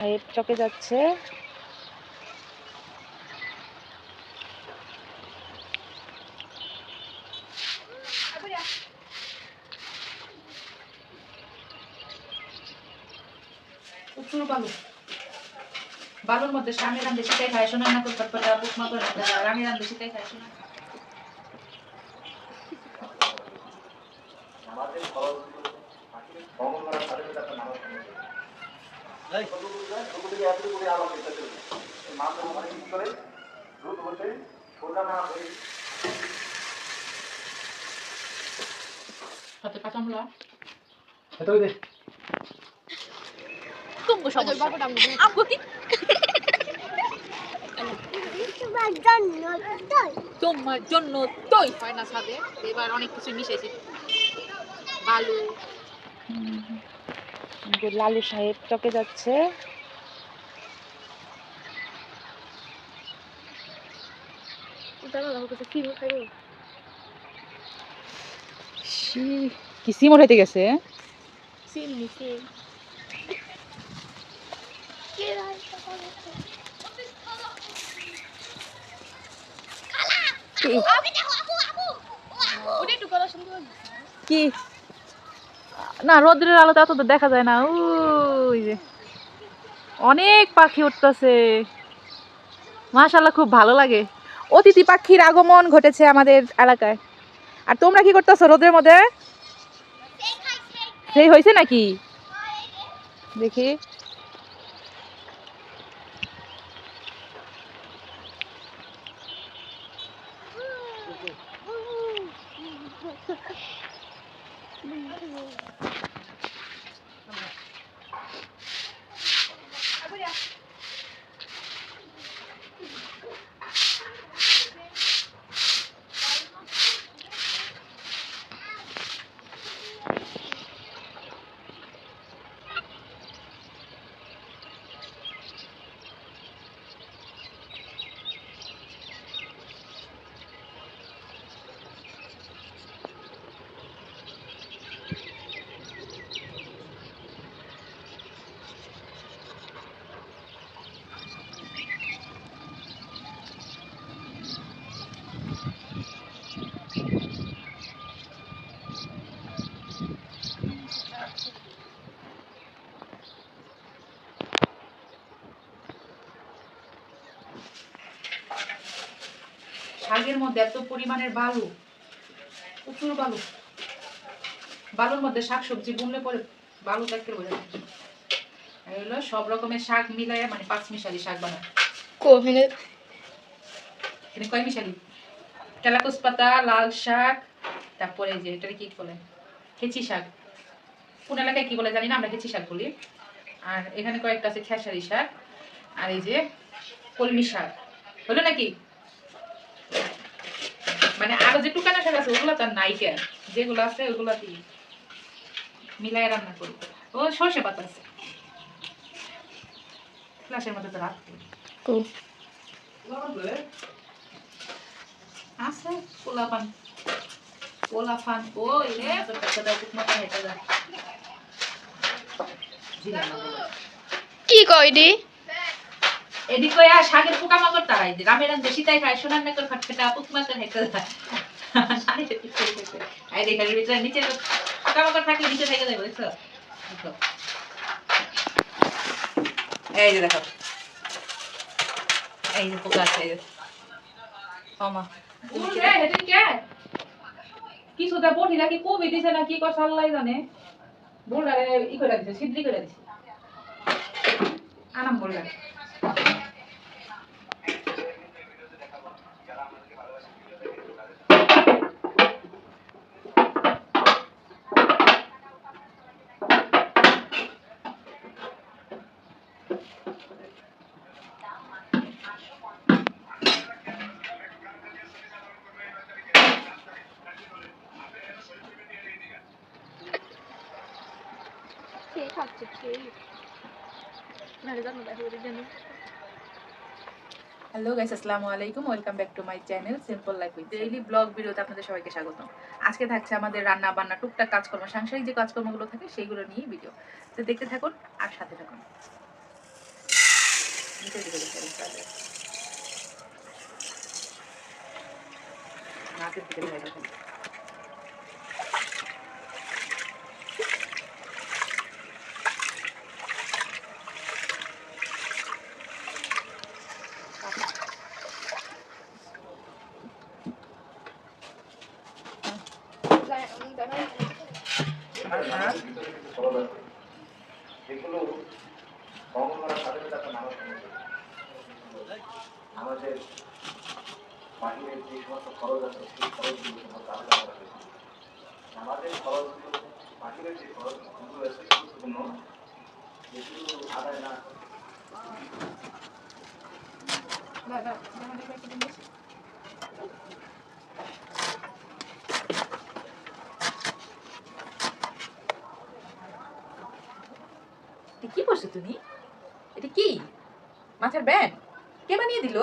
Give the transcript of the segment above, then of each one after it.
সাহেব চকে যাচ্ছে। প্রচুর বালু, বালুর মধ্যে স্বামী রান্ধে সেটাই খায়, শোনা না করতে পারে উপমা করে রানী রান্ধে সেটাই খায়, শোনা সাথে কাঁচামলা তোমার জন্য দই হয় না সাথে, এবার অনেক কিছু মিশেছে, বালু। লালু সাহেব চকে যাচ্ছে। কি সিম উঠাইতে গেছে? কি না, রোদ্রের আলোতে এত তো দেখা যায় না। ওই যে অনেক পাখি উঠতেছে, মাশাআল্লাহ খুব ভালো লাগে। অতিথি পাখির আগমন ঘটেছে আমাদের এলাকায়। আর তোমরা কি করতেছো রোদের মধ্যে? সেই হয়েছে নাকি দেখি। শাকের মধ্যে এত পরিমাণের বালু, প্রচুর বালু, বালুর মধ্যে শাক সবজি বুনলে পরে বালু দেখতে বোঝা যায়। এগুলো সব রকমের শাক মিলাইয়া মানে 5 মিশালি শাক বানায়। কয় মিশালি? তেলাকুচ পাতা, লাল শাক, তারপরে যে এটা কি বলে হেঁচি শাক, কোন এলাকায় কি বলে জানি না, আমরা হেঁচি শাক বলি। আর এখানে কয়েকটা আছে খেসারি শাক, আর এই যে কলমি শাক। হলো নাকি? মানে আরো যে টুকানা শাক আছে ওগুলো তার নাই, কেন যেগুলো আছে ওগুলো দিয়ে মিলাই রান্না করবো। ও সর্ষে পাতা আছে গ্লাসের মধ্যে, তো রাখতে আছে পোলাপান, পোলাপান ওই রে উপমাটা হেঁটে যায়। কি কইডি এদিক কইয়া শাকের পোকা মাকড় তারাই দে, রামের রান দেশি তাই খায়, সোনার নাকর খটখটা উপমাটা হেঁটে যায়। আই দেখা ভিতরে নিচে পোকা মাকড় থাকলে নিচে থেকে যাবে, দেখছো? এই যে দেখো, এই যে পোকা আছে, এই যে মামা কিছু তা বটি নাকি কবি দিছে না কি কথা আল্লাহ জানে, বললারে ই করে দিছে, সিদ্ধি করে দিছে আনাম বললা। হ্যালো গাইস, আসসালামু আলাইকুম, welcome back to my channel simple life with daily blog ভিডিওতে আপনাদের সবাইকে স্বাগত। আজকে থাকছে আমাদের রান্না বান্না টুকটাক কাজকর্ম, সাংসারিক যে কাজকর্মগুলো থাকে সেইগুলো নিয়ে ভিডিও, তো দেখতে থাকুন আর সাথে থাকুন। নিচের দিকে বসে আছে নাকের দিকে দেখা যাচ্ছে এগুলো বহন করার সাথে সাথে একটা নানা আমাদের বাহিরের যে সমস্ত খরচ আছে সেই খরচগুলো সমস্ত আলাদা করা হয়েছে আমাদের খরচগুলো বাহিরের যে খরচগুলো আছে গুরুত্বপূর্ণ যেগুলো আদায় না কি করছো তুমি এটা কি মাথার ব্যান্ড কে বানিয়ে দিল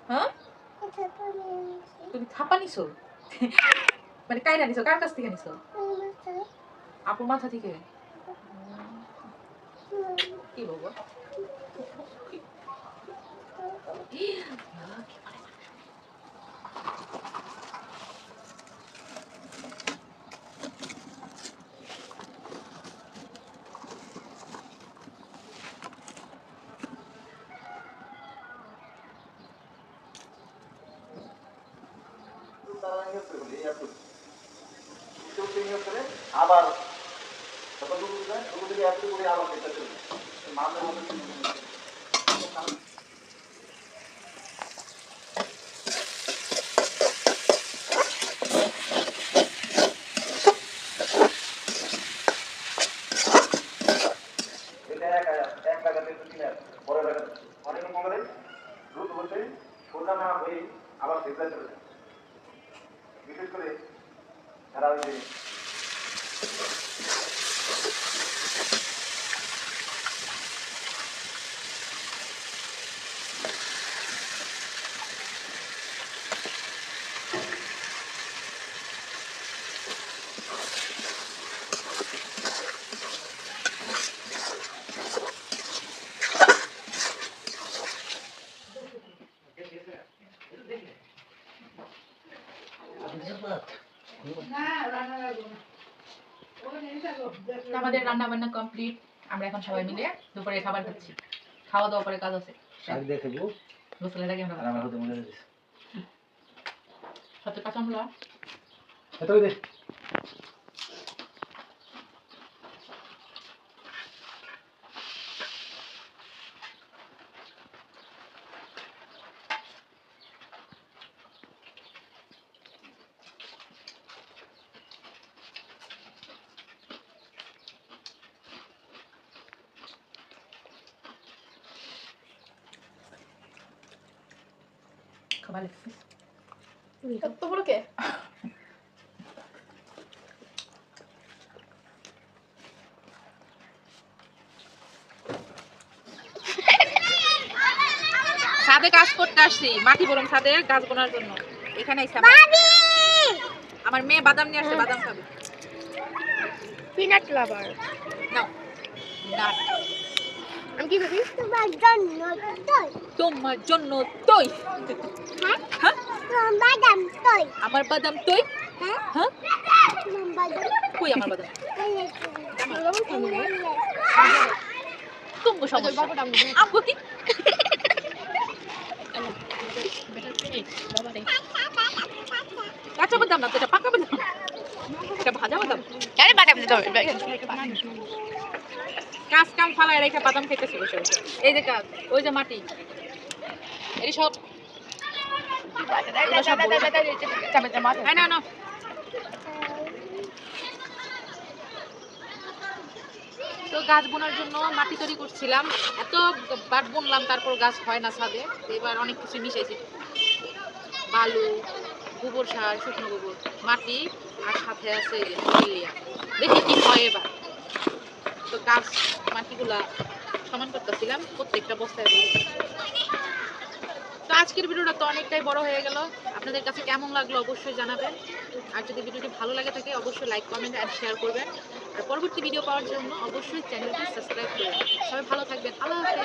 হ্যাঁ তুমি থাপা নিছো মানে কাইরা নিছো কার কাছ থেকে নিছো আপুর মাথা থেকে কি বলবো আবার যতটুকু যায় ততটুকু একটু করে আবার চেষ্টা করবে মাঝে মধ্যে এক লাগাতে পরে লাগাতে অনেক মঙ্গলে দ্রুত বলতে সোজা না হয়ে আবার সেগুলা চলে যায় বিশেষ করে যারা ওই যে আমাদের রান্না বান্না কমপ্লিট আমরা এখন সবাই মিলে দুপুরে খাবার খাচ্ছি খাওয়া দাওয়া পরে কাজ আছে গোসলের আগে আমরা সাথে কাঁচা আমলা খাবার লাগছে কত বড় কে ছাদে কাজ করতে আসছি মাটি বরং ছাদে গাছ বোনার জন্য এখানে আমার মেয়ে বাদাম নিয়ে আসছে বাদাম খাবে পিনাট লাভার নাও নাট আমি কি ভাবি তোমার জন্য তৈ হ্যাঁ বাদাম তোই আমার বাদাম তৈ হ্যাঁ হ্যাঁ বাদাম কই আমার বাদাম তুমি তুমি সমস্যা আমগো কি কাঁচা বাদাম না তো এটা পাকা বাদাম এটা ভাজা বাদাম আরে বাদাম দিতে হবে কাজ কাম ফালায় রেখে বাদাম খেতেছে বসে বসে। এই যে কাজ ওই যে মাটি এই সব হ্যাঁ না না তো গাছ বোনার জন্য মাটি তৈরি করছিলাম এত বাট বুনলাম তারপর গাছ হয় না ছাদে তো এবার অনেক কিছু মিশাইছি বালু গোবর সার শুকনো গোবর মাটি আর সাথে আছে এই যে ইউরিয়া দেখি কি হয় এবার তো গাছ মাটিগুলা সমান করতেছিলাম প্রত্যেকটা বস্তায় তো আজকের ভিডিওটা তো অনেকটাই বড় হয়ে গেল আপনাদের কাছে কেমন লাগলো অবশ্যই জানাবেন আর যদি ভিডিওটি ভালো লাগে থাকে অবশ্যই লাইক কমেন্ট এন্ড শেয়ার করবেন আর পরবর্তী ভিডিও পাওয়ার জন্য অবশ্যই চ্যানেলটি সাবস্ক্রাইব করবেন সবাই ভালো থাকবেন, আল্লাহ হাফেজ।